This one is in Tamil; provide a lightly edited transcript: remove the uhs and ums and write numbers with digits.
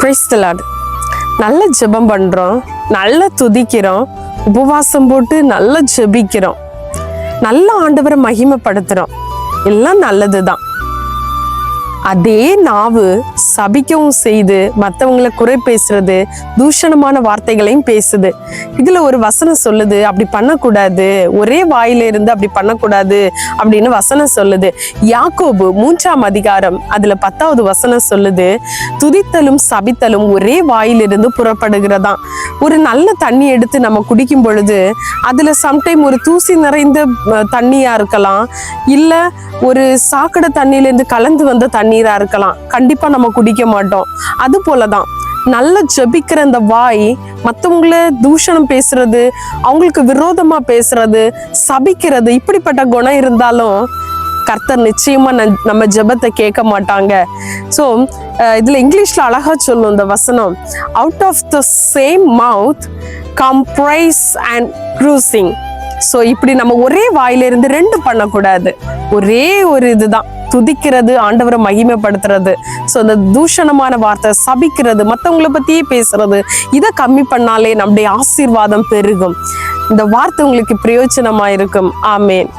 Praise the Lord. நல்ல ஜெபம் பண்றோம், நல்ல துதிக்கிறோம், உபவாசம் போட்டு நல்ல ஜெபிக்கிறோம், நல்ல ஆண்டவரை மகிமைப்படுத்துறோம், எல்லாம் நல்லதுதான். அதே நாவு சபிக்கவும் செய்து மற்றவங்களை குறை பேசுறது, தூஷணமான வார்த்தைகளையும் பேசுது. இதுல ஒரு வசனம் சொல்லுது, அப்படி பண்ணக்கூடாது, ஒரே வாயில இருந்து அப்படி பண்ணக்கூடாது அப்படின்னு வசனம் சொல்லுது. யாக்கோபு 3ஆம் அதிகாரம் அதுல 10வது வசனம் சொல்லுது, துதித்தலும் சபித்தலும் ஒரே வாயிலிருந்து புறப்படுகிறதாம். ஒரு நல்ல தண்ணி எடுத்து நம்ம குடிக்கும் பொழுது அதுல சம்டைம் ஒரு தூசி நிறைந்த தண்ணியா இருக்கலாம், இல்ல ஒரு சாக்கடை தண்ணியிலேருந்து கலந்து வந்த தண்ணீரா இருக்கலாம். கண்டிப்பா நம்ம குடிக்க மாட்டோம். அது போலதான் நல்ல ஜெபிக்கிற அந்த வாய் மற்றவங்கள தூஷணம் பேசுறது, அவங்களுக்கு விரோதமா பேசுறது, சபிக்கிறது, இப்படிப்பட்ட குணம் இருந்தாலும் கர்த்தர் நிச்சயமா நம்ம ஜெபத்தை கேட்க மாட்டாங்க. ஸோ இதுல இங்கிலீஷ்ல அழகா சொல்லும் இந்த வசனம், out of the same mouth come praise and cursing. So இப்படி நம்ம ஒரே வாயிலிருந்து ரெண்டு பண்ணக்கூடாது. ஒரே ஒரு இதுதான், துதிக்கிறது, ஆண்டவரை மகிமைப்படுத்துறது. ஸோ அந்த தூஷணமான வார்த்தை, சபிக்கிறது, மற்றவங்களை பத்தியே பேசுறது, இதை கம்மி பண்ணாலே நம்முடைய ஆசீர்வாதம் பெருகும். இந்த வார்த்தை உங்களுக்கு பிரயோஜனமா இருக்கும். ஆமேன்.